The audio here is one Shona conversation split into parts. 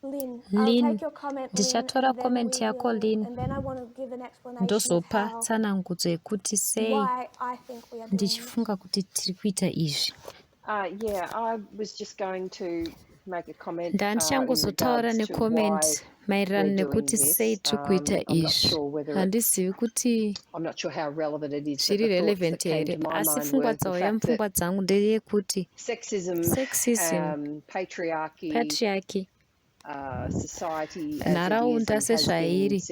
Lynn, ndichatora comment yako Lynn, ndozopa tsanangudzo yekuti sei ndichifunga kuti tiri kuita izvi. Ndandichangozotaura necomment maererano nekuti sei tiri kuita izvi. Handizivi kuti zviri relevant here, asi pfungwa dzauya mupfungwa dzangu ndeyekuti sexism, patriarchy, nharaunda sezvairi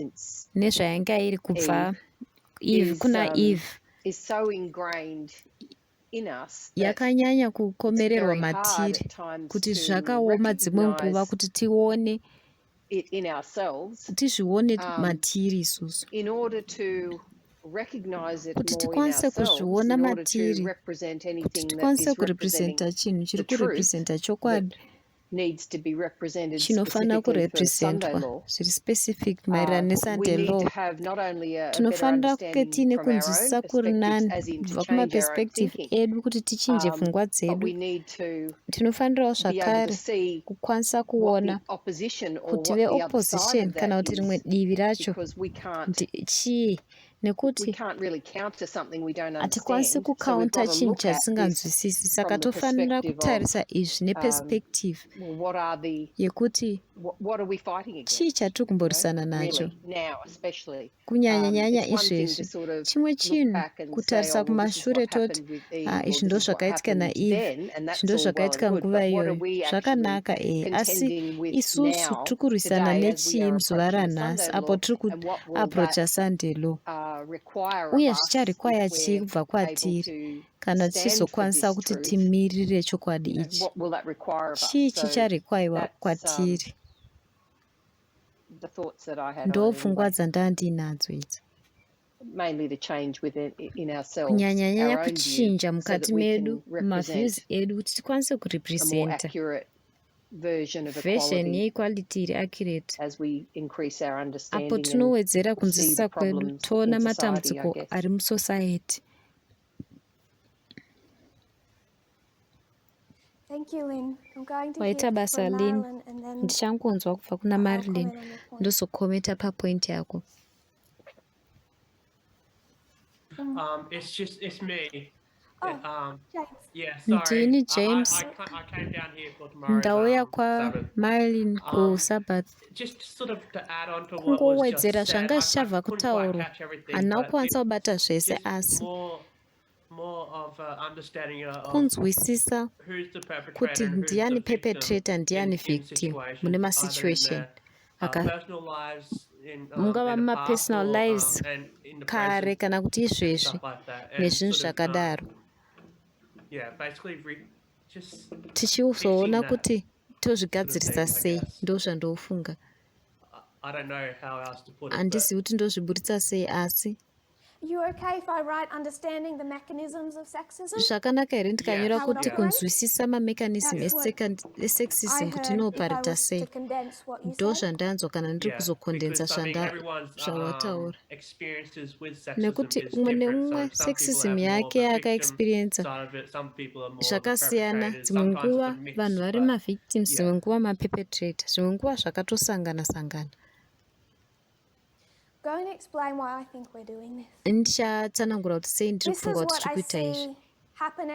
nezvainga iri kubva kuna Eve yakanyanya kukomererwa matiri kuti zvakaoma dzimwe nguva kuti tione tizvione matiri isusu kuti tikwanise kuzviona matiri kuti tikwanise kurepresenta chinhu chiri kurepresenta chokwadi chinofanira kurepresentwa zviri specific maererano nesunday law. Tinofanira kunge tiine kunzwisisa kuri nani kubva kumaperspective edu kuti tichinje pfungwa dzedu. Tinofanirawo zvakare kukwanisa kuona kuti veopposition kana kuti rimwe divi racho chii, nekuti hatikwanisi kukaunta chinhu chatinganzwisisi. Saka tofanira kutarisa izvi neperspective yekuti chii chatiri kumborisana nacho kunyanya-nyanya izvezvi. Chimwe chinhu kutarisa kumashure toti izvi ndo zvakaitika naEve, izvi ndo zvakaitika nguva iyoyo, zvakanaka asi isusu tiri kurwisana nechii muzuva ranhasi apo tiri kuaprocha Sunday law, uye zvicharekwaya chii kubva kwatiri kana tichizokwanisa kuti timirire chokwadi ichi. Chii chicharekwaiwa kwatiri? Ndo pfungwa dzandandinadzo idzi, kunyanya-nyanya kuchinja mukati medu maviews edu kuti tikwanise kurepresenta version yeequality iri accurate. Apo tinowedzera kunzwisisa kwedu toona matambudziko ari musociety. Waita basa Lynn, ndichangonzwa kubva kuna Marilyn ndozokometa papoint yako. Ndini James, ndauya kwaMarilyn kuSabbath kungowedzera zvanga zvichabva kutaurwa. Handina kukwanisa kubata zvese asi kunzwisisa kuti ndiani perpetrator ndiani victim mune masituation mungava mumapersonal lives kare kana kuti izvezvi nezvinhu zvakadaro, tichizoona kuti tozvigadzirisa sei. Ndo zvandofunga, handizivi kuti ndozviburitsa sei asi zvakanaka here ndikanyora kuti kunzwisisa mamechanism esexism kuti inoparita sei. Ndo zvandanzwa kana ndiri kuzokondensa zvawataura, nekuti umwe neumwe sexism yake akaexperiensa zvakasiyana. Dzimwe nguva vanhu vari mavictims, dzimwe nguva maperpetrator, zvimwe nguva zvakatosangana-sangana. Ndichatsanangura kuti sei ndiri kufunga kuti tiri kuita izvi.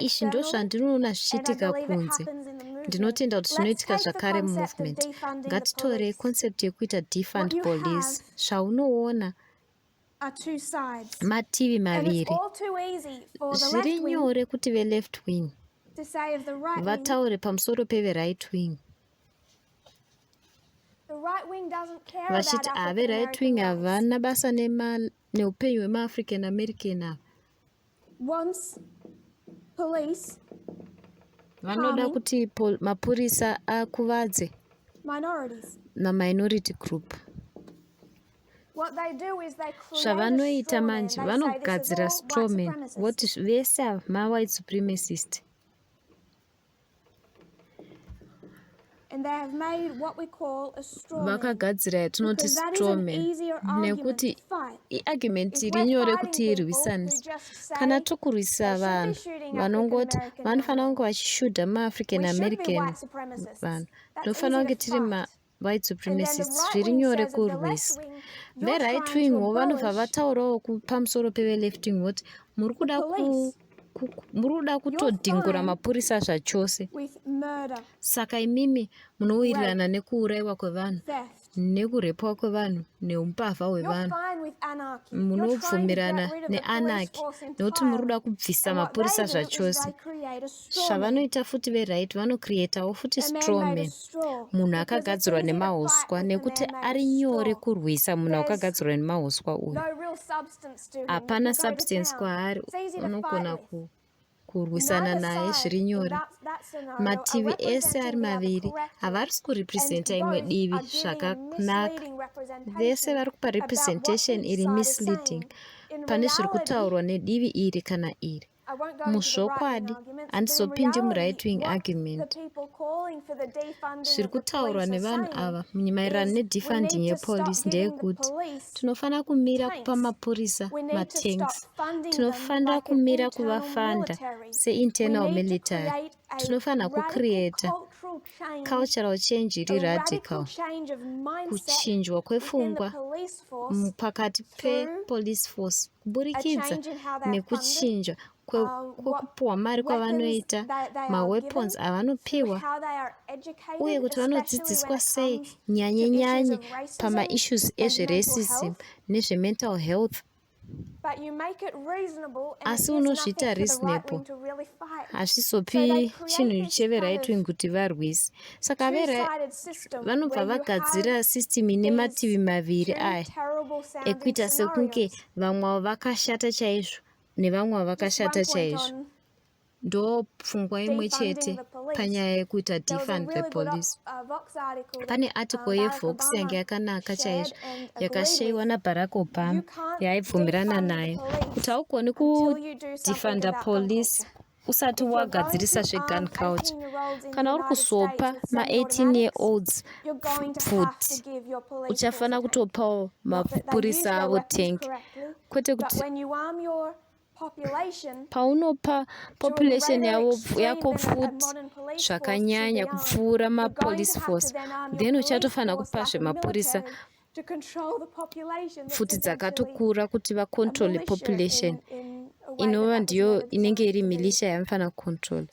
Izvi ndo zvandinoona zvichiitika kunze. Ndinotenda kuti zvinoitika zvakare mumovement. Ngatitore concept yekuita defund police. Zvaunoona mativi maviri. Zviri nyore kuti veleft wing vataure pamusoro peve-right wing, vachiti ave-right wing havana basa neupenyu hwemaAfrican American ava. Vanoda kuti mapurisa akuvadze maminority group. Zvavanoita manje vanogadzira strawman voti vese ma-white supremacist. Vakagadzira yatinoti strawman nekuti iargument iri nyore kuti irwisanise. Kana tokurwisa vanhu vanongoti vanofanira kunge vachishudha maAfrican American vanhu, tinofanira kunge tiri white supremacists zviri nyore kurwisa. Ve-right wing wo vanobva vataurawo pamusoro peve-left wing voti muri kuda kutodhingura mapurisa zvachose. Saka imimi munowirirana nekuurayiwa kwevanhu, nekurepwa kwevanhu, neumbavha hwevanhu. Munobvumirana neanarchy nekuti muri kuda kubvisa mapurisa zvachose. Zvavanoita futi ve-right vanocreatawo futi strawman, munhu akagadzirwa nemauswa, nekuti ari nyore kurwisa munhu akagadzirwa nemauswa uyu. Hapana substance kwaari, unogona kurwisana naye zviri nyore. Mativi ese ari maviri havarisi kurepresenta imwe divi zvakanaka. Vese vari kupa representation iri misleading pane zviri kutaurwa nedivi iri kana iri. Muzvokwadi handizopindi mu-right wing argument. Zviri kutaurwa nevanhu ava maererano nedefunding yepolisi ndeyekuti tinofanira kumira kupa mapurisa matanks, tinofanira kumira kuvafanda se-internal military, tinofanira kucreata cultural change iri radical, kuchinjwa kwepfungwa pakati pepolice force kuburikidza nekuchinjwa kwekupuhwa mari kwavanoita, maweapons avanopiwa, uye kuti vanodzidziswa sei nyanye pamaissues ezveracism nezvemental health. Asi unozviita reasonable, hazvizopi chinhu cheve-right wing kuti varwise. Saka vanobva vagadzira system ine mativi maviri aya ekuita sekunge vamwe vakashata chaizvo nevamwe vakashata chaizvo. Ndo pfungwa imwe chete panyaya yekuita defund the police. Pane article yeVox yange yakanaka chaizvo yakashayiwa naBarack Obama yaaibvumirana nayo kuti haugoni kudefunda police usati wagadzirisa zvegun culture. Kana uri kuzopa ma-18-year-olds pfuti, uchafanira kutopawo mapurisa avo tank, kwete kuti paunopa population yako pfuti zvakanyanya kupfuura mapolice force, then uchatofanira kupazve mapurisa pfuti dzakatokura kuti vacontrole population inova ndiyo inenge iri militia yavanofanira kucontrol.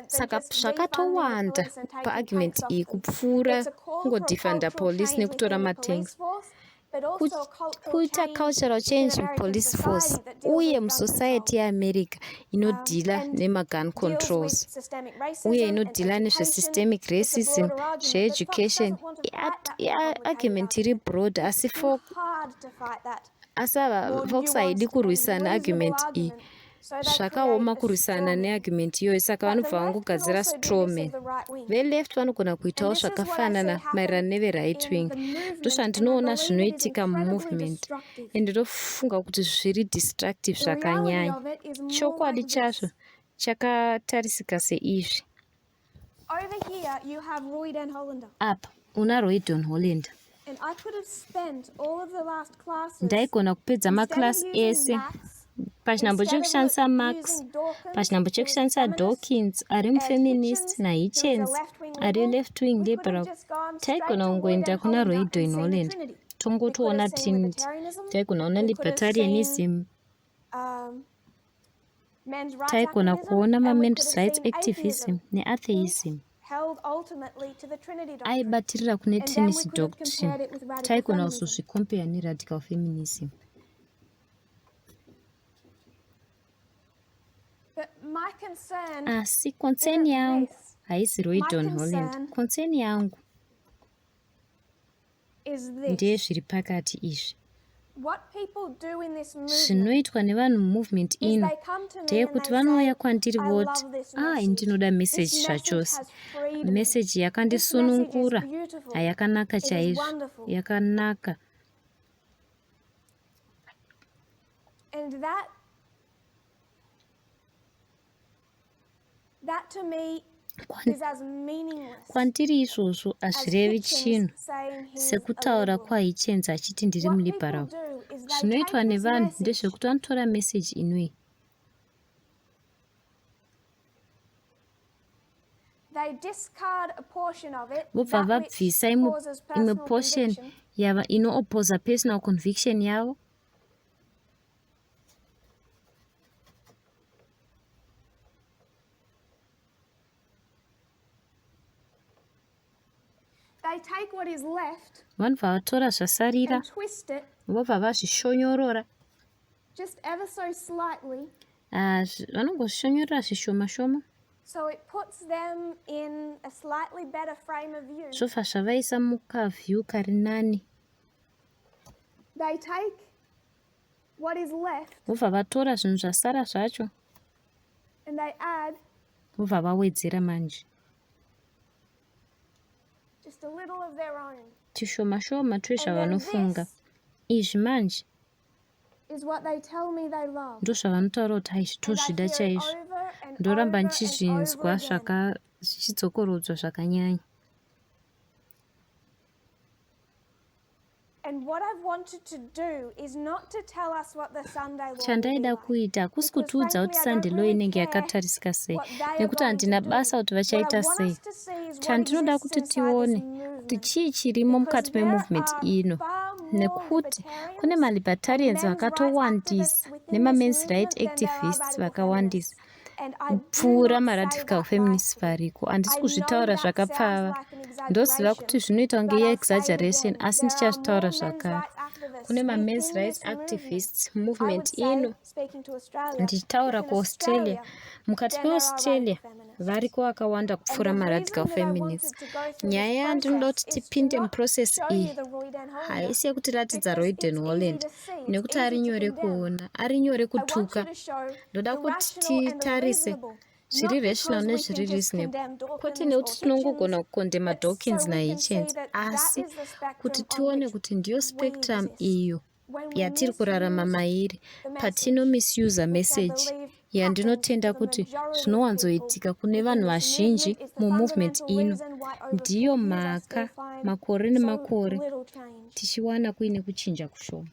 Saka zvakatowanda paargument iyi kupfuura kungodefunda police nekutora matanks. Kuita cultural change mupolice force uye musociety yeAmerica inodhila nemagun controls uye inodhila nezvesystemic racism, zveeducation, argument iri broad, asi Vox haidi kurwisana argument iyi. Zvakaoma kurwisana neargument iyoyo, saka vanobva vangogadzira strawman. Ve-left vanogona kuitawo zvakafanana maererano neve-right wing. Ndozvandinoona zvinoitika mumovement, ende ndofunga kuti zviri destructive zvakanyanya. Chokwadi chazvo chakatarisika seizvi. Apa una Roy Don Hollander. Ndaigona kupedza maklasi ese pachinhambo chekushandisa Marx, pachinhambo chekushandisa Dawkins ari mufeminist naHitchens ari left wing liberal. Taigona kungoenda kuna Roy Don Hollander tongotoona Trinity, taigona kuona libertarianism, taigona kuona ma-men's rights activism neatheism. Aibatirira kune Trinity doctrine, taigona kuzozvikompea neradical feminism. Asi concern yangu haisi Roy Don Hollander. Concern yangu ndezviri pakati izvi. Zvinoitwa nevanhu mumovement ino ndeyekuti vanouya kwandiri voti ndinoda message zvachose. Message yakandisunungura, yakanaka chaizvo, yakanaka. Kwandiri izvozvo hazvirevi chinhu sekutaura kwaHitchens achiti ndiri muliberal. Zvinoitwa nevanhu ndezvekuti vanotora message inoi. vobva vabvisa imwe portion inoopposa personal conviction yavo. Vanhu vavatora zvasarira vobva vazvishonyorora, vanongozvishonyorora zvishoma shoma, zvobva zvavaisa mukavhyu kari nani. Vobva vatora zvinhu zvasara zvacho vobva vawedzera manje chishoma shoma twezvavanofunga. Izvi manje ndozvavanotaura kuti haizvitozvida chaizvo. Ndoramba nchizvinzwa zvichidzokorodzwa zvakanyanya. Chandaida kuita hakusi kutiudza kuti Sunday law inenge yakatarisika sei, nekuti handina basa kuti vachaita sei. Chandinoda kuti tione kuti chii chirimo mukati memovement ino, nekuti kune malibertarians vakatowandisa nemamen's right activists vakawandisa kupfuura maradical feminists variko. Handisi kuzvitaura zvakapfava, ndoziva kuti zvinoita kunge yeexaggeration, asi ndichazvitaura zvakare. Kune mamen's rights activists movement ino. Ndichitaura kuAustralia, mukati meAustralia variko vakawanda kupfuura maradical feminists. Nyaya yandinoda kuti tipinde muprocess iyi haisi yekutiratidza Royden Holland, nekuti ari nyore kuona, ari nyore kutuka. Ndoda kuti titarise zviri rational nezviri reasonable, kwete nekuti tinongogona kukondema Dawkins naHitchens, asi kuti tione kuti ndiyo spectrum iyo yatiri kurarama mairi patino misuse message yandinotenda kuti zvinowanzoitika kune vanhu vazhinji mumovement ino. Ndiyo mhaka makore nemakore tichiwana kuine kuchinja kushoma.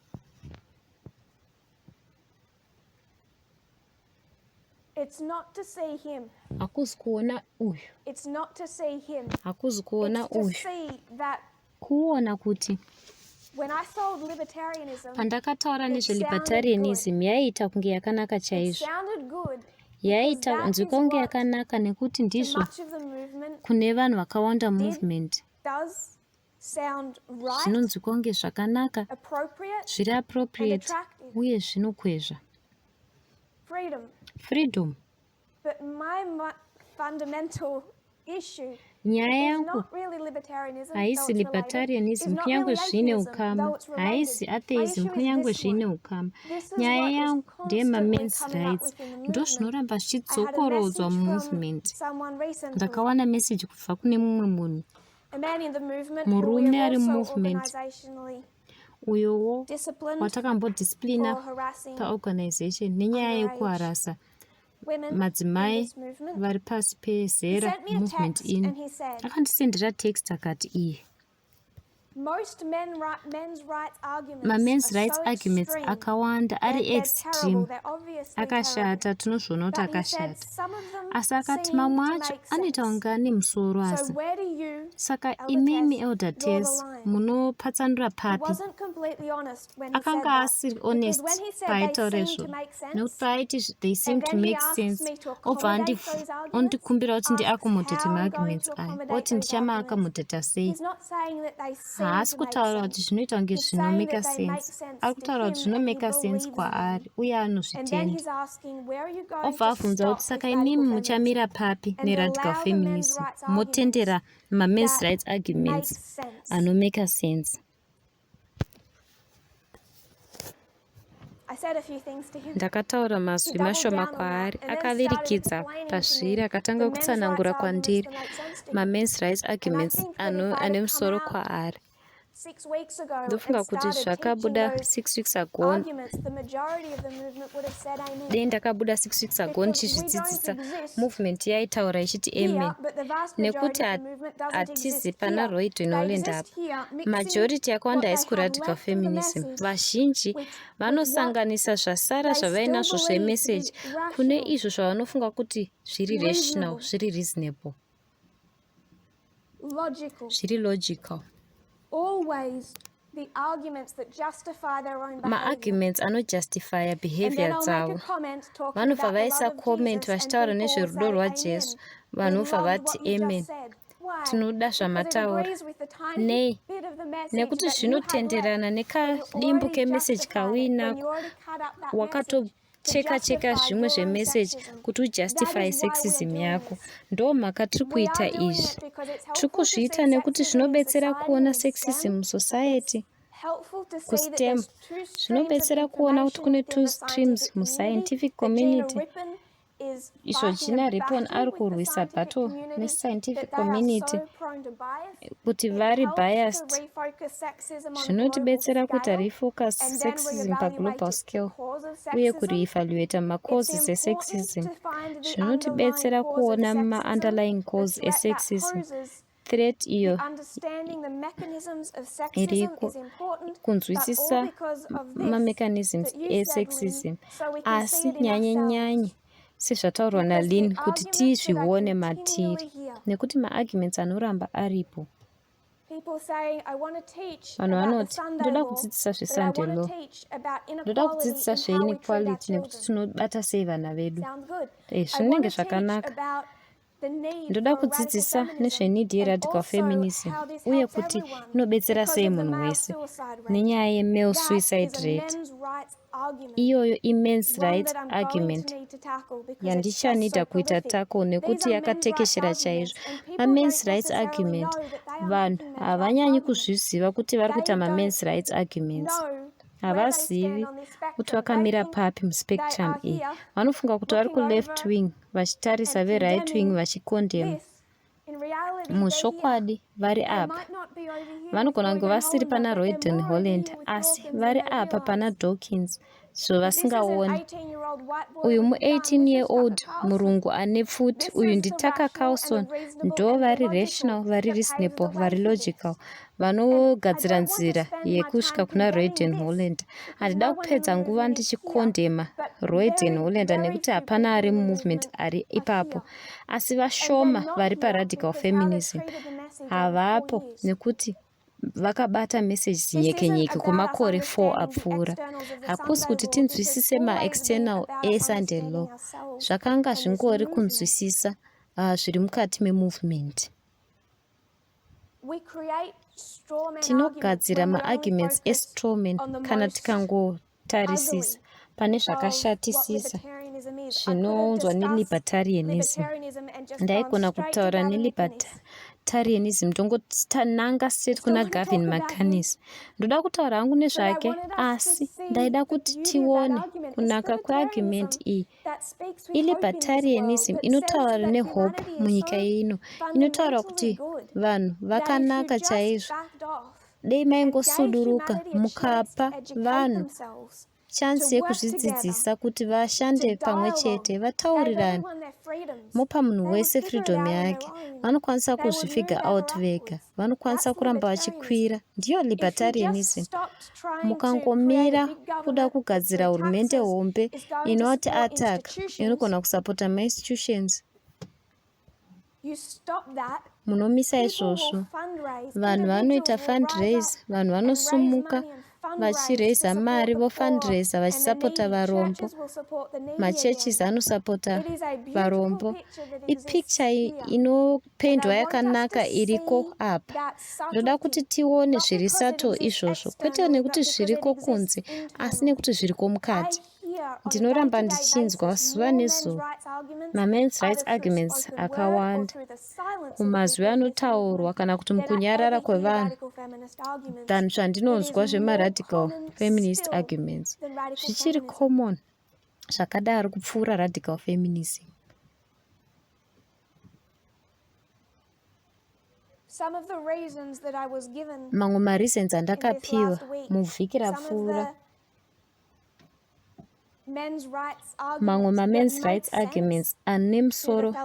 Hakuzi kuona uyu, hakuzi kuona uyu, kuona kuti pandakataura nezvelibertarianism yaiita kunge yakanaka chaizvo. Yaiita nzwika kunge yakanaka nekuti ndizvo kune vanhu vakawanda movement zvinonzwika kunge zvakanaka, zviri appropriate uye zvinokwezva. Freedom. But my fundamental issue nyaya yangu haisi libertarianism kunyange zvine ukama, haisi atheism kunyange zvine ukama. Nyaya yangu ndeye mamen's rights, ndo zvinoramba zvichidzokorodzwa mumovement. Ndakawana message kubva kune mumwe munhu, murume ari mumovement uyowo watakambodisciplina paorganization nenyaya yekuharasa madzimai vari pasi pezera movement ino. Akandisendera text akati iye mamen's rights arguments akawanda ari extreme, akashata, tinozviona kuti akashata. Asi akati mamwe acho anoita kunge ane musoro asi. Saka imimi elder Tess munopatsanura papi? Akanga asiri honest paitaura izvo, nekuti paaiti they seem to make sense. Obva ondikumbira kuti ndiaccommodate maarguments aya, oti ndichamaaccommodata sei? Haasi kutaura kuti zvinoita kunge zvinomeka sense, ari kutaura kuti zvinomeka sense kwaari uye anozvitenda. Obva abvunza kuti saka imimi muchamira papi neradical feminism, motendera mamen's rights arguments anomeka sense? Ndakataura mazwi mashoma kwaari, akavirikidza pazviri akatanga kutsanangura kwandiri mamen's rights arguments ane musoro kwaari. Ndofunga kuti zvakabuda 6 weeks ago, dei ndakabuda 6 weeks ago ndichizvidzidzisa, movement yaitaura ichiti amen, nekuti hatizi pana Royden Holland apa. Majority yakawanda haisi kuradical feminism. Vazhinji vanosanganisa zvasara zvavainazvo zvemessage kune izvo zvavanofunga kuti zviri rational, zviri reasonable. zviri logical. Always the arguments that justify their own behavior. Ma-arguments anojustifya behavior dzavo. Vanobva vaisa comment vachitaura nezverudo rwajesu. Vanobva vati amen. Tinoda zvamataura. Nei, nekuti zvinotenderana nekadimbu kemeseji kawinako. Wakatocheka zvimwe zvemeseji kuti ujustify sexism yako. Ndo mhaka tiri kuita izvi. Tiri kuzviita nekuti zvinobetsera kuona sexism musociety. KuSTEM zvinobetsera kuona kuti kune two streams muscientific community. Izvo Gina Ripon ari kurwisa battle nescientific community kuti vari biased. Zvinotibetsera kuti refocus sexism paglobal scale uye kureevaluate ma-causes esexism. Zvinotibetsera kuona ma-underlying cause esexism. Threat iyo iriko kunzwisisa ma-mechanisms esexism. Asi nyanye sezvataurwa naLynn kuti tizvione matiri nekuti ma-arguments anoramba aripo. Vanhu vanoti ndoda kudzidzisa zveSunday law, ndoda kudzidzisa zveinequality nekuti tinobata sei vana vedu. Zvinenge zvakanaka. Ndoda kudzidzisa nezvenidi yeradical feminism uye kuti inobetsera sei munhu wese nenyaya yemale suicide rate. Iyoyo immense rights argument yandichanida kuita tackle nekuti yakatekeshera chaizvo. Ma-men's rights argument vanhu havanyanyi kuzviziva kuti vari kuita ma-men's rights arguments. Havazivi kuti vakamira papi muspectrum iyi. Vanofunga kuti vari ku-left wing vachitarisa ve-right wing vachikondema. Muzvokwadi vari apa. Vanogona kunge vasiri pana Royden Holland asi vari apa pana Dawkins. Zvo vasingaoni. Uyu mu-18-year-old murungu ane pfuti, uyu nditaka Carlson, ndo vari rational, vari reasonable, vari logical. Vanogadzira nzira yekusvika kuna Royden Holland. Handida kupedza nguva ndichikondema Royden Holland nekuti hapana ari movement ari ipapo. Asi vashoma vari paradical feminism. Havapo nekuti vakabata messages nyeke kumakore 4 apfuura. Hakusi kuti tinzwisise ma-external eSunday law. Zvakanga zvingori kunzwisisa zviri mukati memovement. Tinogadzira ma-arguments estrawman kana tikangotarisisa pane zvakashatisisa zvinounzwa nelibertarianism. Ndaigona kutaura nelibertarianism ndongotananga straight kuna Gavin McInnes. Ndoda kutaura hangu nezvake asi ndaida kuti tione kunaka kweargument iyi. Ilibertarianism inotaura nehope munyika ino. Inotaura kuti vanhu vakanaka chaizvo. Dei maingosuduruka mukapa vanhu chance yekuzvidzidzisa kuti vashande pamwe chete vataurirane. Mopa munhu wese freedom yake. Vanokwanisa kuzvifigure out vega. Vanokwanisa kuramba vachikwira. Ndiyo libertarianism. Mukangomira kuda kugadzira hurumende hombe inoti attack, inogona kusapota ma-institutions. Munomisa izvozvo. Vanhu vanoita fundraise, vanhu vanosumuka vachiraisa mari vofundraisa vachisapota varombo. Machurches anosapota varombo. Ipicture inopendwa yakanaka iriko apa. Ndoda kuti tione zviri sato izvozvo. Kwete nekuti zviriko kunze, asi nekuti zviriko mukati. Ndinoramba ndichinzwa zuva nezuva. Ma-men's rights arguments akawanda. Kumazwi anotaurwa kana kuti mukunyarara kwevanhu than zvandinonzwa zvema-radical feminist arguments. Zvichiri common zvakadaro kupfuura radical feminism. Mamwe ma-reasons andakapiwa muvhiki rapfuura. Mamwe ma-men's rights arguments ane musoro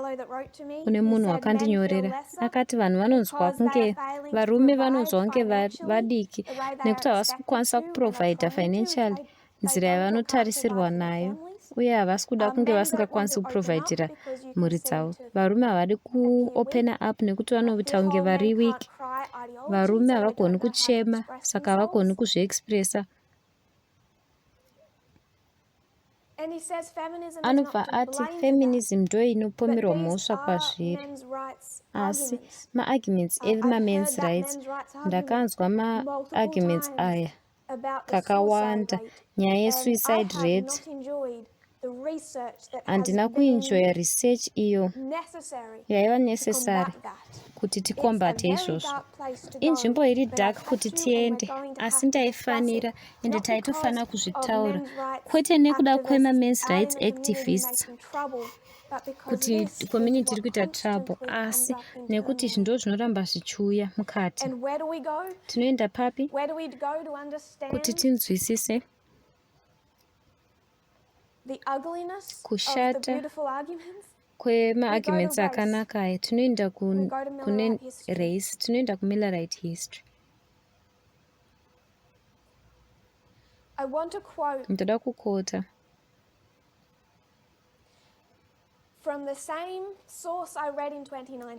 kune munhu wakandinyorera. Akati vanhu vanonzwa kunge varume vanonzwa kunge vadiki nekuti havasi kukwanisa kuprovida financially nzira yavanotarisirwa nayo. uye havasi kuda kunge vasingakwanisi kuprovaidhira mhuri dzavo. Varume havadi kuopena up nekuti vanoita kunge vari weak. Varume havagoni kuchema, saka havagoni kuzviexpressa. Anobva ati feminism ndo inopomerwa mhosva kwazviri. Asi maarguments emamen's rights, ndakanzwa maarguments aya kakawanda. Nyaya yesuicide rate, handina kuenjoya research iyo yaiva necessary kuti tikombate izvozvo. Inzvimbo iri dark kuti tiende, asi ndaifanira ende taitofanira kuzvitaura, kwete nekuda kwemamen's rights activists kuti community iri kuita trouble, asi nekuti izvi ndo zvinoramba zvichiuya mukati. Tinoenda papi kuti tinzwisise kushata kwemaarguments akanaka aya. Tinoenda kune race, tinoenda kumillerite history. Ndoda kukota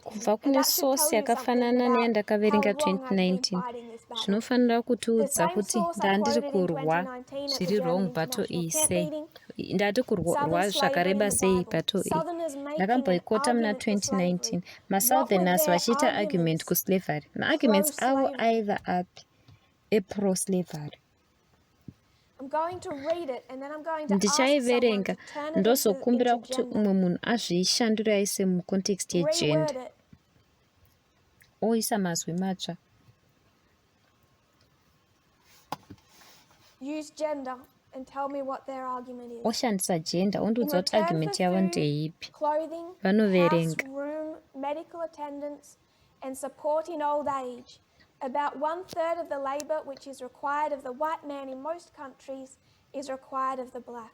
kubva kune source yakafanana neyandakaverenga 2019. Zvinofanira kutiudza kuti ndandiri kurwa zviri wrong battle iyi sei, ndati kurwa zvakareba sei battle iyi. Ndakamboikota muna 2019 masoutherners vachiita argument kuslavery. Maarguments avo aiva api epro-slavery. Ndichaiverenga ndozokumbira kuti umwe munhu azvishandura aise mucontext yegender, oisa mazwi matsva. Oshandisa gender ondiudza kuti argument yavo ndeipi. Vanoverenga about 1/3 of the labor which is required of the white man in most countries is required of the black.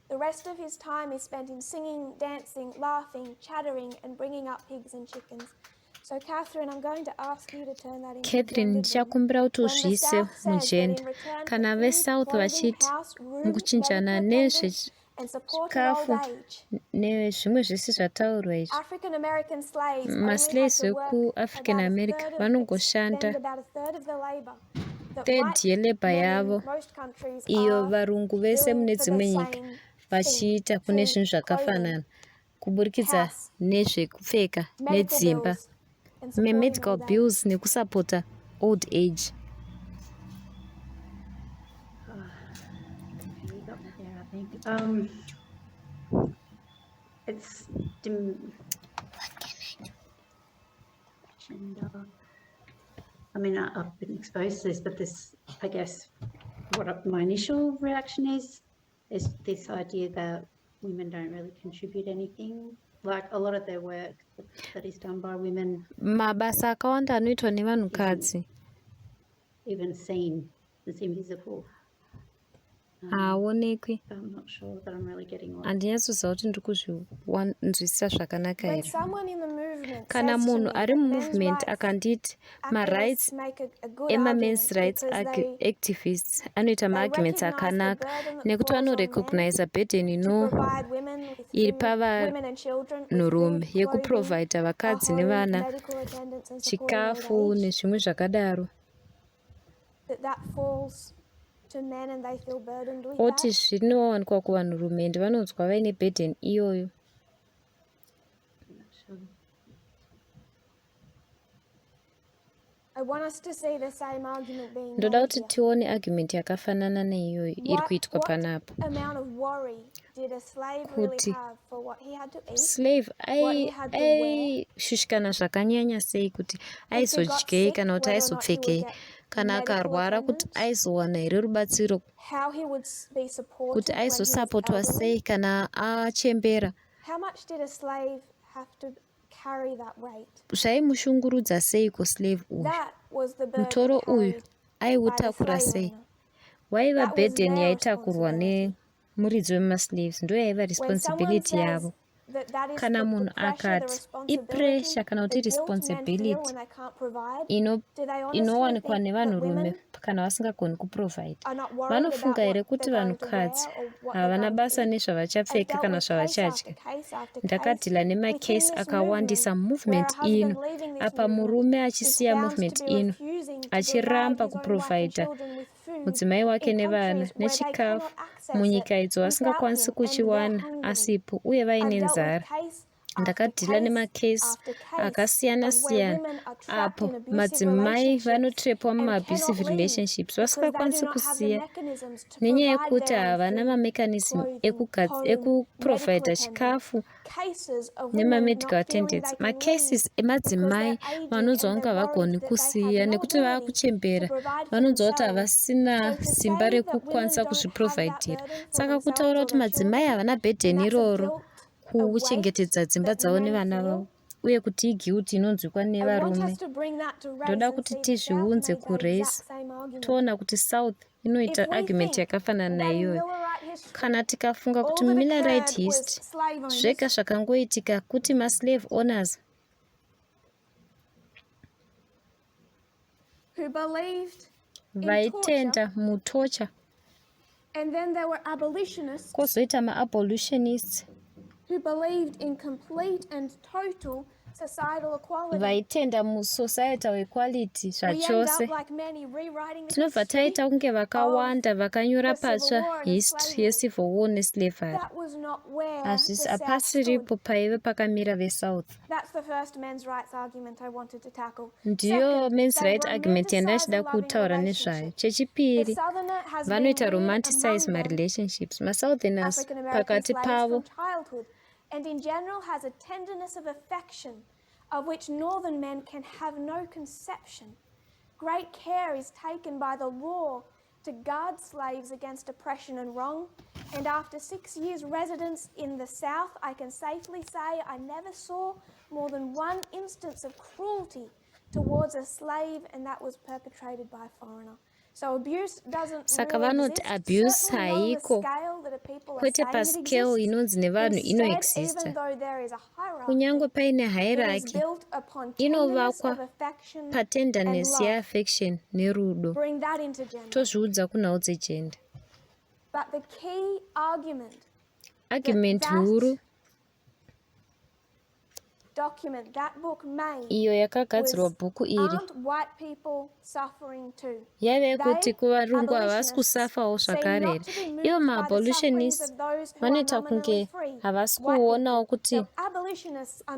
The rest of his time is spent in singing, dancing, laughing, chattering, and bringing up pigs and chickens. So, Catherine, I'm going to ask you to turn that into Catherine, ndichakumbira kuti uzviise mugender. Kana veSouth vachiti mukuchinjana nezvechikafu nezvimwe zvese zvataurwa izvi, maslaves vekuAfrican America vanongoshanda third yelabor yavo, iyo varungu vese mune dzimwe nyika vachiita kune zvinhu zvakafanana, kuburikidza nezvekupfeka nedzimba, medical bills nekusapota old age. It's gender. I mean, I've been exposed to this, but this, I guess, what my initial reaction is this idea that women don't really contribute anything. Like a lot of their work that is done by women, mabasa akawanda anoitwa nevanhukadzi even seen, it's invisible. haaonekwi. I'm not sure that I'm really getting what. Handinyatsozva kuti ndiri kuzvinzwisisa zvakanaka here. Kana munhu ari mumovement akanditi marights emamen's rights activists anoita maarguments akanaka nekuti vanorecogniza burden iri pavanhurume yekuprovidha vakadzi nevana chikafu nezvimwe zvakadaro. Oti zvinowanikwa kuvanhurume ende vanonzwa vaine burden iyoyo. Ndoda kuti tione argument yakafanana neiyoyo iri kuitwa panapa, kuti slave aishushikana zvakanyanya sei, kuti aizodyei kana kuti aizopfekei, kana akarwara kuti aizowana here rubatsiro, kuti aizosapotwa sei kana achembera. Zvaimushungurudza sei kuslave uyu, mutoro uyu aiutakura sei, waiva burden yaitakurwa nemuridzi wemaslaves, ndo yaiva responsibility yavo. kana munhu akati ipressure kana kuti responsibility inowanikwa nevanhurume kana vasingagoni kuprovide, vanofunga here kuti vanhukadzi havana basa nezvavachapfeka kana zvavachadya? Ndakadhila nemakesi akawandisa movement ino, apa murume achisiya movement ino achiramba kuprovida mudzimai wake nevana nechikafu munyika idzo vasingakwanisi kuchiwana asipo uye vaine nzara. Ndakadhila nemakesi akasiyana-siyana apo madzimai vanotrepwa mumabusive relationships vasingakwanisi kusiya nenyaya yekuti havana mamechanism ekuprovida chikafu nemamedical attendants. Macases emadzimai vanonzwa kunge havagoni kusiya nekuti vaakuchembera, vanonzwa kuti havasina simba rekukwanisa kuzviprovidira. Saka kutaura kuti madzimai havana burden iroro kuchengetedza dzimba dzavo nevana vavo uye kuti iguilt inonzwikwa nevarume. Ndoda kuti tizviunze kurace, toona kuti South inoita argument yakafanana naiyoyo. Kana tikafunga kuti Millerite history zvega zvakangoitika kuti maslave owners vaitenda mutorture, kwozoita maabolitionists who believed in complete and total societal equality. Vaitenda musocietal equality zvachose. Tinobva taita kunge vakawanda vakanyora patsva history yecivil war neslavery. Hazvisi hapasiripo paive pakamira veSouth. Ndiyo men's right argument yandachida kutaura nezvayo. Chechipiri, vanoita romanticize marelationships. MaSoutherners pakati pavo and in general has a tenderness of affection of which northern men can have no conception. Great care is taken by the law to guard slaves against oppression and wrong, and after 6 years' residence in the South, I can safely say I never saw more than one instance of cruelty towards a slave, and that was perpetrated by a foreigner. Saka vanoti abuse haiko, kwete pascale inonzi nevanhu inoexista. Kunyange paine hierarchy, inovakwa patenderness yeaffection nerudo. Tozviudza kunhau dzegender. Argument huru iyo yakagadzirwa bhuku iri yaive yekuti kuvarungu havasi kusafawo zvakare here. Ivo maabolitionists vanoita kunge havasi kuonawo kuti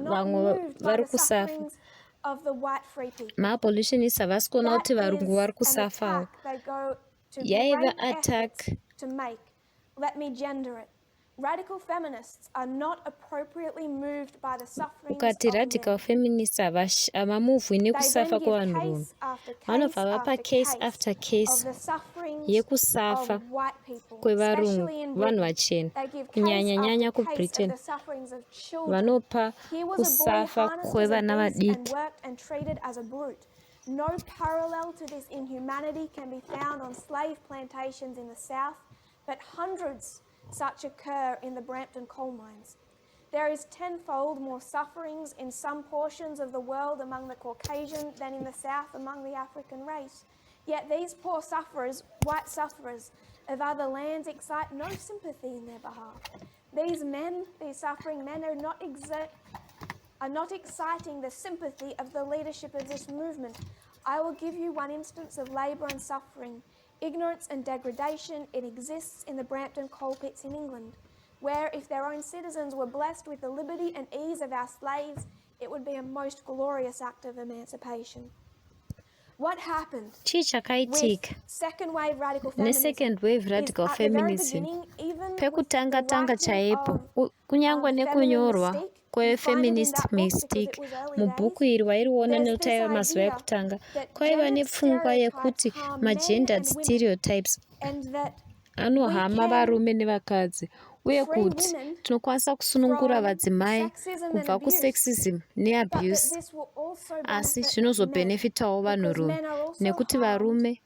vamwe vari kusafa. Maabolitionists havasi kuona kuti varungu vari kusafawo. Yaiva attack. Radical feminists are not appropriately moved by the sufferings ukati radical feminists havamuvwi nekusafa kwevanhurume. Vanobva vapa case after case yekusafa kwevarungu, vanhu vachena, kunyanya-nyanya kuBritain. Vanopa kusafa kwevana vadiki. No parallel to this inhumanity can be found on slave plantations in the South, but hundreds such occur in the Brampton coal mines. There is tenfold more sufferings in some portions of the world among the Caucasian than in the South among the African race. Yet these poor sufferers, white sufferers of other lands, excite no sympathy in their behalf. These men, these suffering men, are not exciting the sympathy of the leadership of this movement. I will give you one instance of labour and suffering. Ignorance and degradation, it exists in the Brampton coal pits in England, where if their own citizens were blessed with the liberty and ease of our slaves, it would be a most glorious act of emancipation. What happened with second wave radical feminism? Pekutanga chaipo, kunyangwa nekunyorwa kwe-feminist mystique mubhuku iri wairiona nekuti aiva mazuva ekutanga, kwaiva nepfungwa yekuti magendered stereotypes anohama varume nevakadzi, uye kuti tinokwanisa kusunungura vadzimai kubva kusexism neabuse, asi zvinozobhenefitawo vanhurume nekuti varume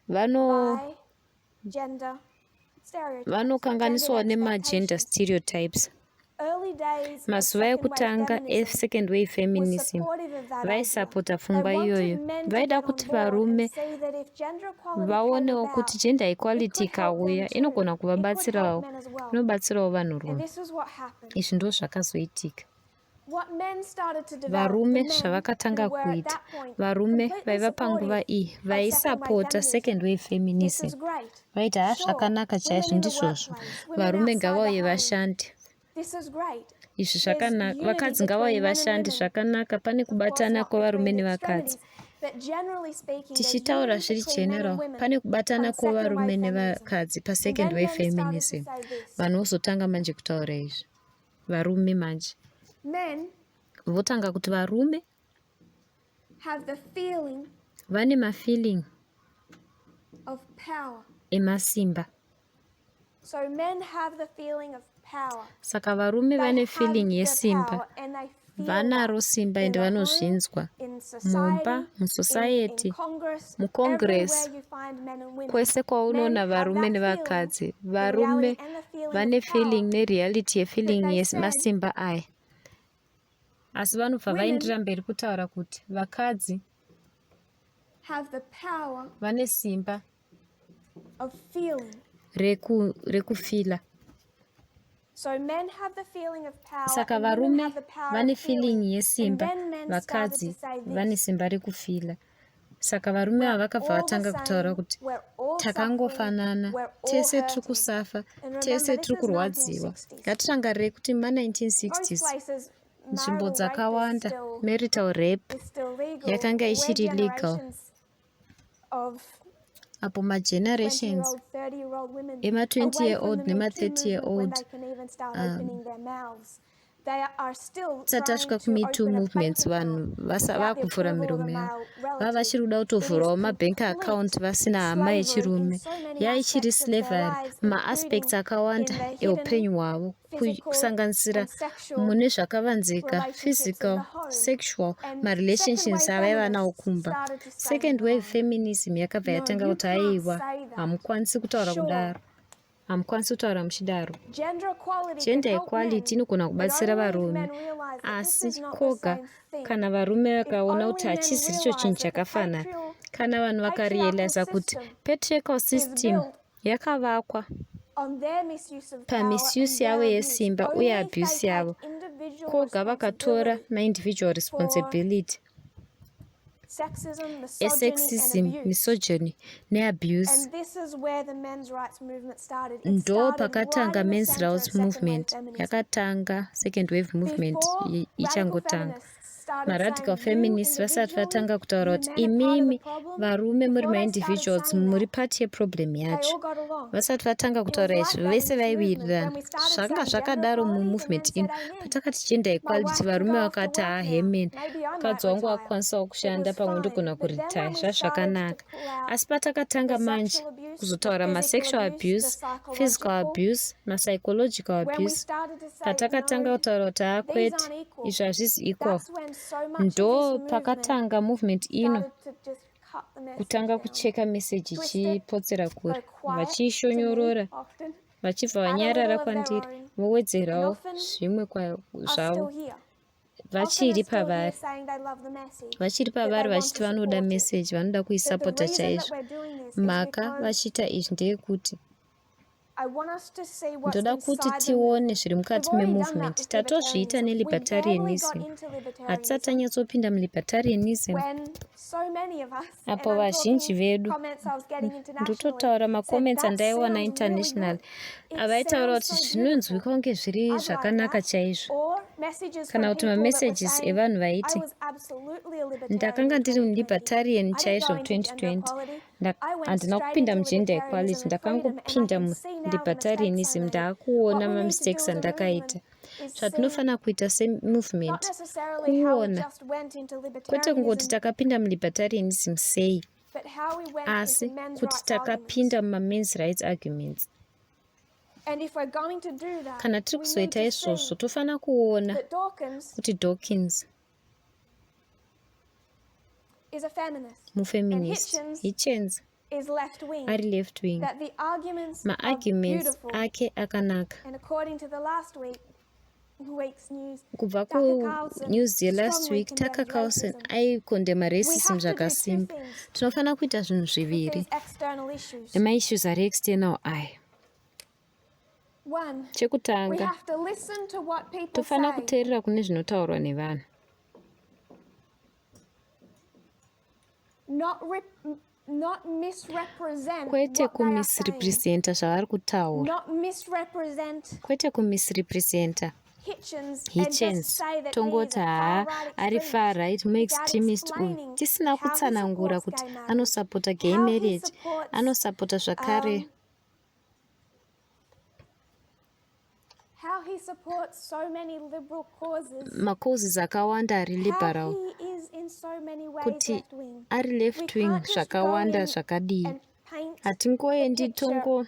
vanokanganiswawo nemagender stereotypes. mazuva ekutanga e-second wave feminism vaisapota pfungwa iyoyo. Vaida kuti varume vaonewo kuti gender equality ikauya inogona kuvabatsirawo, inobatsirawo vanhurume. Izvi ndo zvakazoitika. Varume zvavakatanga kuita, varume vaiva panguva iyi vaisapota second wave feminism. Vaita zvakanaka chaizvo ndizvozvo, varume ngavauye vashande. Izvi zvakanaka, vakadzi ngavauye vashande zvakanaka, pane kubatana kwavarume nevakadzi. Tichitaura zviri general, pane kubatana kwavarume nevakadzi pasecond wave feminism. Vanhu vozotanga manje kutaura izvi. Varume manje votanga kuti varume vane mafeeling emasimba. Saka varume vane feeling yesimba, vanaro simba ende vanozvinzwa mumba, musociety, mucongress, kwese kwaunoona varume nevakadzi. Varume vane feeling nereality yefeeling yemasimba aya. Asi vanobva vaindira mberi kutaura kuti vakadzi vane simba rekufila. Saka varume vane feeling yesimba, vakadzi vane simba rekufila. Saka varume vakabva vatanga kutaura kuti takangofanana, tese tiri kusafa, tese tiri kurwadziwa. Ngatirangarire kuti ma1960s nzvimbo dzakawanda marital rape yakanga ichiri legal. Apo magenerations ema20 year old nema30 year old tasvika kuMeToo movements, vanhu vakuvhura miromo yavo. Vava vachiri kuda kutovhurawo mabank account vasina hama yechirume. Yaichiri slavery maaspects akawanda eupenyu hwavo, kusanganisira mune zvakavanzika physical, sexual, marelationships avaiva nawo kumba. Second wave feminism yakabva yatanga kuti aiwa, hamukwanisi kutaura kudaro, hamukwanisi kutaura muchidaro. Gender equality inogona kubatsira varume, asi koga kana varume vakaona kuti hachisi icho chinhu chakafanana, kana vanhu vakarealiza kuti patriarchal system yakavakwa pamisuse yavo yesimba uye abuse yavo, koga vakatora ma-individual responsibility esexism, misogyny neabuse, ndo pakatanga men's rights movement. Yakatanga second wave movement ichangotanga. Maradical feminists vasati vatanga kutaura kuti imimi varume muri ma-individuals muri part yeproblem yacho. Vasati vatanga kutaura izvi vese vaiwirirana. Zvakanga zvakadaro mumovement ino. Patakati gender equality varume vakati hemen, mukadzi wangu akwanisawo kushanda pamwe ndogona kuritaya, zvazvakanaka. Asi patakatanga manje kuzotaura masexual abuse, physical abuse, psychological abuse, patakatanga kutaura kuti kwete izvi hazvisi equal, ndo pakatanga movement ino kutanga kucheka message ichipotsera kure, vachiishonyorora, vachibva vanyarara kwandiri, vowedzerawo zvimwe zvavo. Vachiri pavari vachiti vanoda message, vanoda kuisapota chaizvo. Mhaka vachiita izvi ndeyekuti ndoda kuti tione zviri mukati memovement. Tatozviita nelibertarianism, hatisati tanyatsopinda mulibertarianism. Apo vazhinji vedu, ndototaura macomments andaiwana international, avaitaura kuti zvinonzwika kunge zviri zvakanaka chaizvo, kana kuti mamessages evanhu vaiti ndakanga ndiri mulibertarian chaizvo 2020, handina kupinda mugender equality, ndakangopinda mulibertarianism. Ndaakuona mamistakes andakaita. Zvatinofana kuita semovement kuona, kwete kungoti takapinda mulibertarianism sei, asi kuti takapinda mumamen's rights arguments. Kana tiri kuzoita izvozvo tofana kuona kuti Dawkins mufeminist, Hitchens ari left wing, maarguments ake akanaka. week's news, Kubva Tucker Carlson kunews yelast strongly week, Tucker condemns Carlson racism. aikondema We racism have to do two zvakasimba. things Tinofanira kuita zvinhu with zviviri these external issues. nemaissues ari external aya. One, we Chekutanga, have to listen to what people tofanira say, kuteerera kune zvinotaurwa nevanhu, not misrepresent kwete what they are saying. kumisrepresenta zvavari kutaura, Not misrepresent kwete kumisrepresenta Hitchens and just Hitchens, say that he is tongoti a haa far-right ari far-right without muextremist uyu, explaining tisina how he kutsanangura supports kuti gay marriage, anosapota gay how he marriage, supports, anosapota zvakare how he supports so many liberal causes, macauses akawanda ari how liberal, he is in so many ways kuti left-wing. ari We left wing can't just go zvakawanda in zvakadii. and paint Hatingoendi the picture tongoisa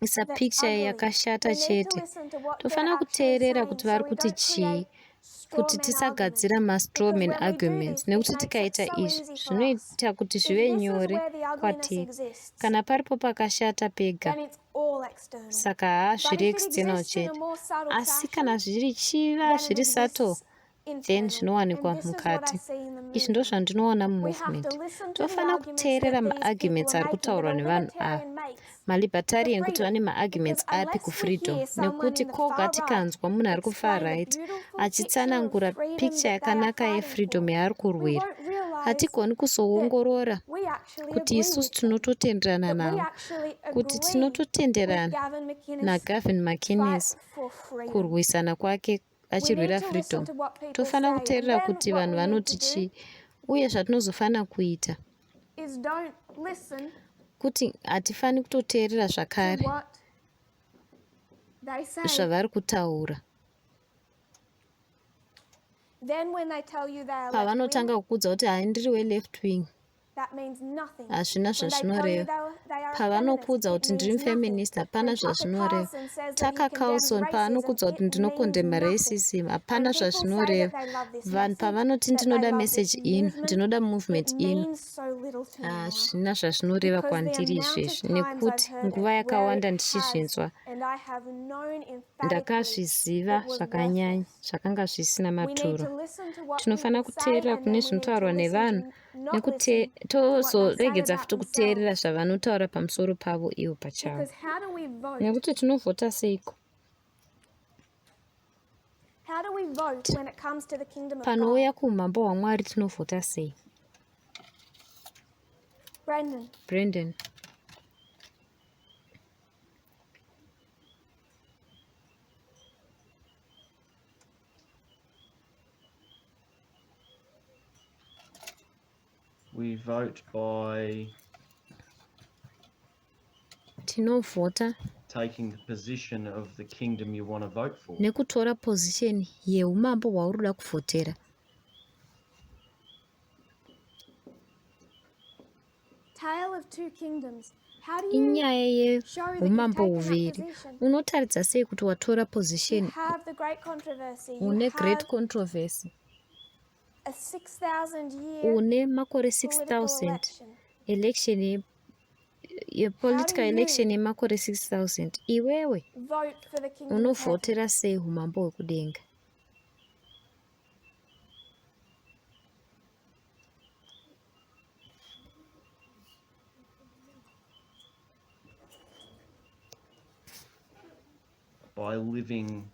that's picture ugly. yakashata We need to chete. listen to what they're Tofanira actually kuteerera saying kuti so vari we kuti don't chii, create straw kuti man tisagadzira arguments. ma-straw Because man when we do arguments, this, it nekuti makes it tikaita so izvi easy for us. zvinoita kuti If zvive this is nyore where the ugliness kwatiri. exists, Kana paripo pakashata pega, then it's all external. saka haa But zviri if it external exists in a chete. more subtle Asi fashion, kana zvichiva then it zviri subtle, exists then internal. zvinowanikwa And this is what I mukati. see in the Izvi ndo movement. zvandinoona We have mumovement. to listen to the Tofanira arguments kuteerera that these people ma-arguments are ari making, that kutaurwa a nevanhu ava. libertarian makes Malibertarian for kuti vane freedom. ma-arguments Because api unless we kufreedom, hear someone nekuti in the koga far right tikanzwa munhu ari kufar explain the right beautiful picture of achitsanangura freedom picture that they are yakanaka fighting yefreedom for, yaari we kurwira, won't realize hatigoni that kuzoongorora we actually kuti agree isusu with them, tinototenderana that we navo, actually kuti agree with tinototenderana Gavin McInnes' naGavin fight McInnes for freedom. kurwisana kwake We need achirwira to listen freedom. to what people Tofanira say, and kuteerera then kuti what vanhu we need vanoti to do chii, uye zvatinozofanira kuita is don't listen kuti hatifani kutoteerera to zvakare what they say. zvavari kutaura. Then when they tell you they are Pavanotanga left-wing, kukuudza kuti hai ndiri we-left wing, that means nothing. hazvina When they tell you zvazvinoreva. they are a feminist, Pavanokuudza it kuti ndiri means nothing. feminist, hapana When Tucker zvazvinoreva. Carlson says that he Tucker condemns Carlson paanokuudza racism, kuti it means ndinokondema nothing. racism, hapana When people say zvazvinoreva. that they love this Vanhu message, pavanoti that they ndinoda love this message ino, movement, ndinoda movement it ino, means so little to me now. hazvina zvazvinoreva Because the kwandiri amount of izvezvi, times I've nekuti heard nguva it, where yakawanda it ndichizvinzwa, has, and I have known emphatically ndakazviziva it was zvakanyanya, worthless. zvakanga zvisina We need to maturo. listen to what Tinofanira people say, kuteerera and kune then we need to zvinotaurwa nevanhu, listen to not listen nekuti to what they say tozoregedza about futi kuteerera themselves. zvavanotaura pamusoro pavo ivo pachavo. Because how do we vote? Nekuti tinovhota seiko? How do we vote when it comes to the kingdom of Panouya God? kuumambo hwaMwari tinovhota sei? Brendan. We vote by tinovhota taking the position of the kingdom you want to vote for. nekutora position yeumambo hwauri kuda kuvhotera. Tale of two kingdoms. How do you Inyaya show that you've yeumambo taken that huviri. position? Unotaridza sei kuti watora You position have the great controversy. You une great have controversy, a 6,000 year une makore political 6,000 election. political How do election you yemakore 6,000. Iwewe vote for the kingdom of heaven? unovhotera sei umambo hwekudenga? By living,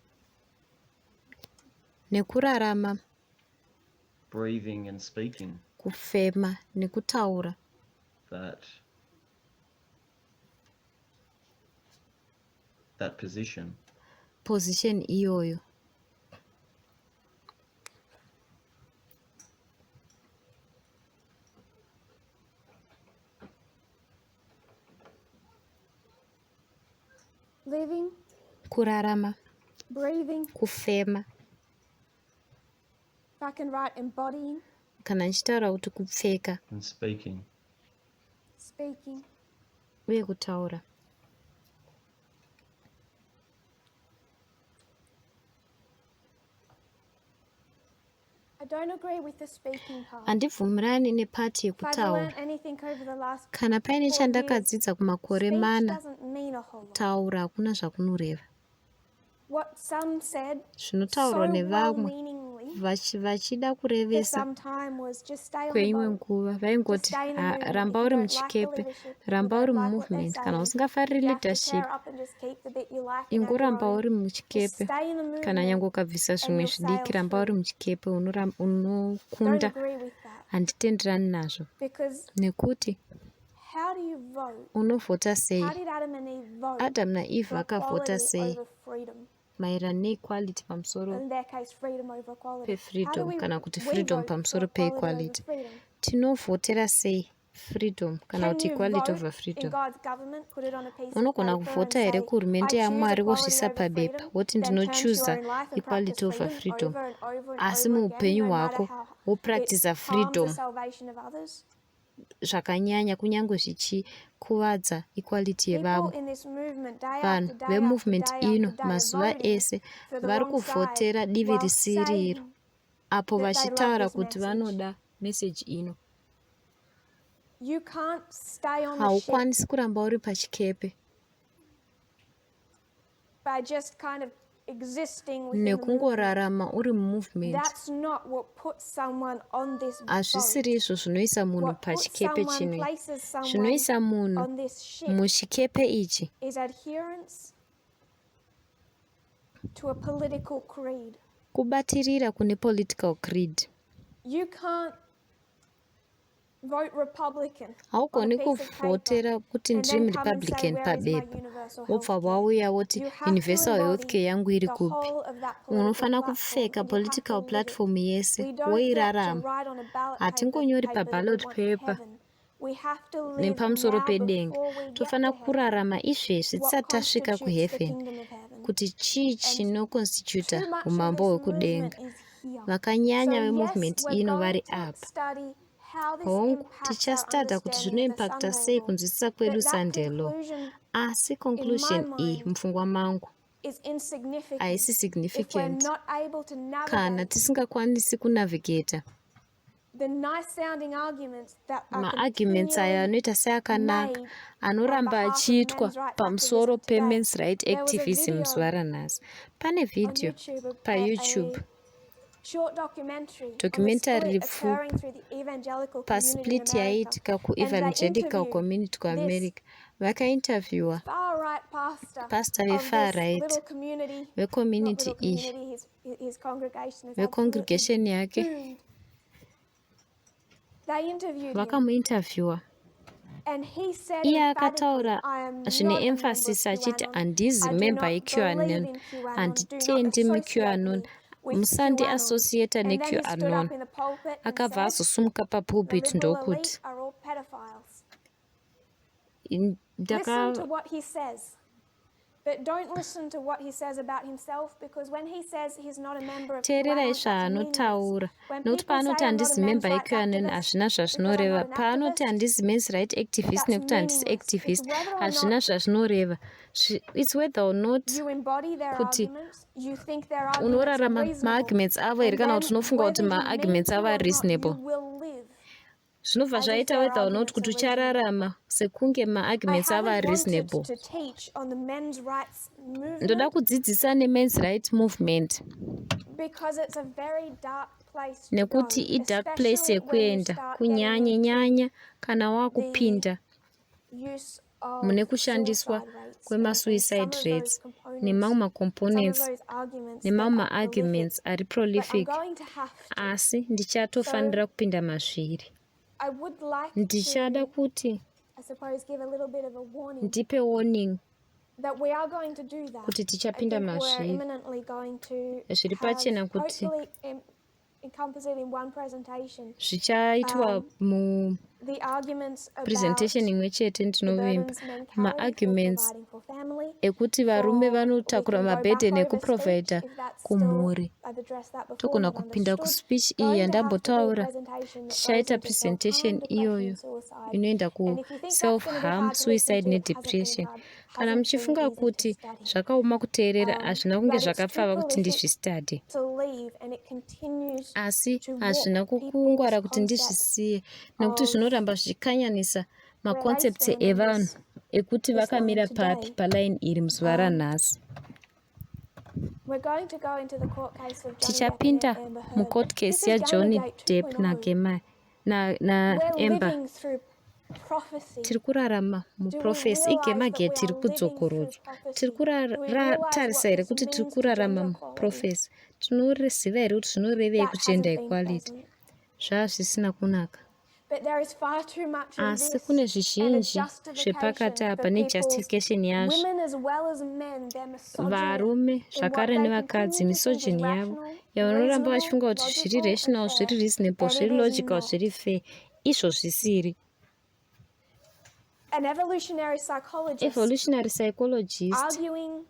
Nekurarama, breathing and speaking kufema nekutaura that position. Position iyoyo. Living, Kurarama, breathing, kufema, if I can write embodying, kana nichitaura kuti kupfeka And speaking. speaking. uye kutaura. I don't agree with the speaking part. Handibvumirani nepati If I've yekutaura. learned anything over the last Kana paine 4 years, chandakadzidza kumakore speech mana, doesn't mean a whole lot. taura hakuna zvakunoreva. what some said zvinotaurwa so nevamwe well-meaningly vachida for kurevesa some time was just stay on the kweimwe boat. nguva vaingoti Just stay in the movement. ramba If you uri don't like the muchikepe leadership, if you ramba don't uri like what they're mumovement kana saying, usingafariri you have to leadership tear up and just keep the bit you like and have your ingoramba own. uri Just muchikepe stay in the kana movement nyange ukabvisa and zvimwe you'll zvidiki sail ramba uri through. muchikepe Don't unokunda agree with that. handitenderani nazvo Because nekuti how do you vote? unovhota sei How did Adam and Eve vote adamu naeve for vakavhota equality sei over freedom? maererano neequality pamusoro In their case, freedom over equality. How do pefreedom kana kuti we freedom vote for pamusoro equality over peequality freedom? tinovhotera sei freedom kana Can kuti you equality vote over in freedom God's government, put it on a piece of unogona paper and kuvhota say, here I kuhurumende choose yamwari equality wozvisa over pabepa freedom, woti then turn to your ndinochuza own life and equality practice over freedom freedom over and over and asi over again, muupenyu no matter hwako how it wopractiza harms the freedom salvation of others? zvakanyanya kunyange zvichikuvadza equality People yevamwe in this movement, day after vanhu day after vemovement day ino after day, are mazuva voting ese for the vari wrong side kuvhotera divi while risiri iro saying apo that they love vachitaura this kuti message. vanoda meseji ino You can't stay on the ship haukwanisi kuramba uri pachikepe by just kind of existing within the movement. nekungorarama uri mumovement That's not what puts someone on this hazvisiri boat. izvo zvinoisa munhu What puts pachikepe someone, chinoi places someone zvinoisa munhu on this ship muchikepe ichi is adherence to a political creed. kubatirira kune political creed You can't vote Republican on a haugoni piece of paper kuvhotera kuti and ndiri then come and say, murepublican where is my pabepa universal wobva health care? wauya woti You have to universal health care embody yangu iri the kupi whole of that political unofana platform kupfeka and you have to political live it. platform yese We don't get to woirarama write on a ballot hatingonyori paper that we paballot want paper heaven. We have to live nepamusoro now pedenga before we get to tofana heaven kurarama izvezvi what tisati tasvika constitutes the kuheaven kingdom of heaven. kuti chii And chinoconstituta too much of umambo this hwekudenga movement is here. vakanyanya So yes, vemovement we're ino going vari to apa study how this hongu impacts our tichastadha kuti understanding of the zvinoimpacta Sunday sei law. kunzwisisa kwedu But that sunday law conclusion asi in conclusion my iyi mind mupfungwa mangu is insignificant haisi if we're significant not able to kana navigate tisingakwanisi kunavigata the nice sounding arguments that are maarguments aya continually anoita seakanaka made anoramba on behalf of achiitwa men's rights pamusoro activism today. pemens right There was a activism video zuva ranhasi pane on video YouTube, payoutube a short documentary on the documentary split occurring pfupi through the evangelical community in pasplit America. yaiitika And they kuevangelical interviewed community this kuamerica vakainterviewa far-right pastor pastor of vefar this right little community, not vecommunity little iyi community, his congregation is absolutely vecongregation yake doomed. They interviewed him vakamuinterviewa and he said iye emphatically, akataura I am zvine not a member of emphasis achiti QAnon. handizi I do member not yeqanon believe in QAnon. Do not handitendi associate muqanon me with musandi QAnon. associata And then he stood neqanon up in the pulpit and akabva said, azosumuka the papulpit liberal ndokuti elite are all pedophiles. Listen to what he says. But don't listen to what he says about himself, because when he says he's not a member of teererai QAnon, that's meaningless. zvaanotaura When nokuti people say paanoti I'm not a handisi men's member rights yeqanon activist hazvina because I'm zvazvinoreva not an paanoti activist, handisi mens right activist that's nekuti handisi meaningless. It's activist whether or hazvina not zvazvinoreva it's whether or not you embody their kuti arguments, you think their arguments are unorarama reasonable, maarguments avo here and kana then kuti unofunga kuti whether you mean maarguments to avo or ari not, you reasonable will live zvinobva as if zvaita their whether or not arguments kuti are reasonable. uchararama sekunge I maarguments avo haven't ari wanted reasonable to teach on the men's rights ndoda movement kudzidzisa nemens right movement because it's a very dark place to go, nekuti idark place especially when you yekuenda start kunyanya getting into nyanya kana the wakupinda use of mune kushandiswa suicide rates and some kwemasuicide of those rates components, nemamwe some of macomponents those arguments nemamwe that are prolific. maarguments ari But I'm prolific going to have to. asi ndichatofanira kupinda mazviri I would like ndichada to, kuti I suppose, give a little bit of a warning ndipe warning that we are going to do that. kuti I tichapinda think we're mazviri imminently going to zviri have, pachena kuti hopefully encompass it in one presentation, zvichaitwa the arguments about presentation imwe chete the ndinovimba burdens men carry for maarguments providing for family, ekuti varume for, we vanotakura can go back mabhedhe over nekuprovhaidha speech if that's still, kumhuri I've addressed that before, togona not kupinda understood. kuspeech iyi Going to have to do a yandambotaura presentation that goes tichaita into presentation self-harm, depression, iyoyo suicide. inoenda And if you think that's kuself going to be harm hard to listen suicide to, it hasn't been nedepression hard, kana hasn't been muchifunga easy to kuti study. zvakaoma kuteerera hazvina kunge But it's too zvakapfava kuti prolific ndizvistadhi to leave, and it continues asi to hazvina warp kukungwara people's kuti concept ndizvisiye nekuti of zvinoramba zvichikanyanisa where they maconcepts stand on evanhu this ekuti line vakamira papi today. palaini iri muzuva ranhasi We're going to go into the court case of Johnny Depp and tichapinda Amber Heard. mucourt This case is yajohnny Gamergate Depp 2.0. na We're Amber. living through prophecy. Tiri kurarama Do we muprofesi realize that igemage we tiri are living through kudzokorodzwa. prophecy? Tiri Do we realize kuratarisa what here this kuti tiri means to kurarama gender equality? muprofesi. Tinoriziva here kuti zvinorevei That kugender hasn't been equality. present. Zvazvisina kunaka. But there is far too much of Asi this kune and a zvizhinji justification zvepakati apa for people's, nejustification yazvo. women as well as men, their misogyny Varume in what zvakare they nevakadzi continue to think is misogyny yavo rational, yavanoramba reasonable, vachifunga kuti zviri logical rational, and zviri fair, reasonable, and it zviri is logical, not. zviri fair, izvo zvisiri. An evolutionary psychologist arguing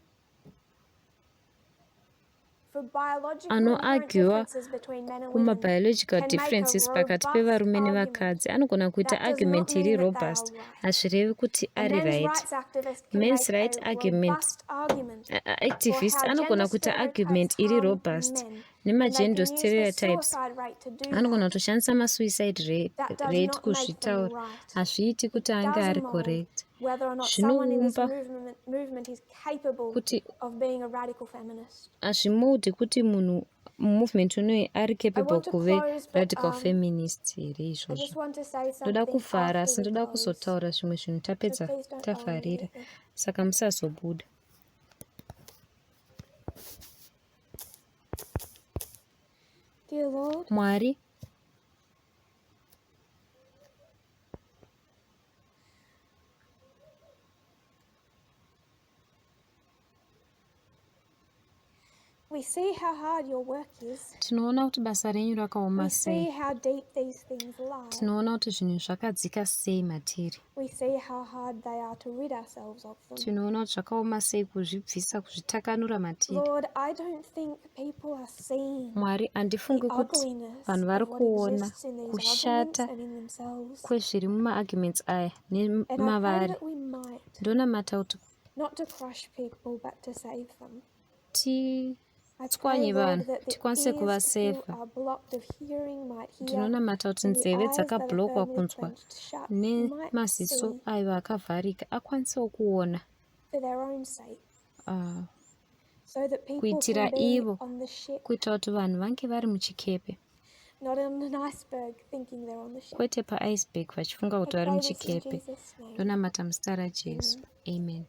for biological inherent differences between men and women kumabiological can make a differences pakati robust pevarume argument. nevakadzi anogona kuita That does argument not iri mean that they robust, are right. hazvirevi kuti A ari men's right. rights activist can Men's make right a argument, robust argument activist for how anogona gender kuita argument stereotypes iri harm robust men, and they nemagender can use the stereotypes. suicide rate to do Anogona that. kutoshandisa masuicide That does rate not make them kuzvitaura, right. hazviiti It kuti ange ari does mold correct. whether or not someone in this Zvinoumba movement is capable kuti of being a radical feminist. hazvimodi kuti munhu movement unoyi ari I capable want to kuve close, but radical feminist here I just izvozvo. want to say Ndoda something kuvhara after asi we ndoda close. kuzotaura zvimwe zvinhu So tapedza please don't go tavharira, immediately. saka musazobuda. Dear Lord, Mwari, we see how hard your work is. tinoona kuti basa renyu rakaoma We see sei. how deep these things lie. Tinoona kuti zvinhu zvakadzika sei matiri. We see how hard they are to rid ourselves of them. Tinoona kuti zvakaoma sei kuzvibvisa, kuzvitakanura matiri. Lord, I don't think people are seeing Mwari, handifungi the kuti ugliness vanhu vari of what kuona exists in these kushata arguments and in themselves. kwezviri mumaarguments aya And I pray nemavari. that we might, Ndonamata kuti not to crush people, but to save them. I titswanye pray, Lord, vanhu that the tikwanise ears who kuvasevha. are blocked of hearing might hear, Ndinonamata kuti and the nzeve eyes that are dzakablokwa firmly kunzwa clenched shut might nemaziso see ayo akavharika akwanisewo kuona, for their own sake, ah, so that people kuitira can be ivo, on the ship, kuitira kuti vanhu vange vari muchikepe, not on an iceberg thinking they're on the ship. kwete paiceberg vachifunga I kuti vari pray this in muchikepe. Jesus' name. Ndonamata muzita raJesu. Amen.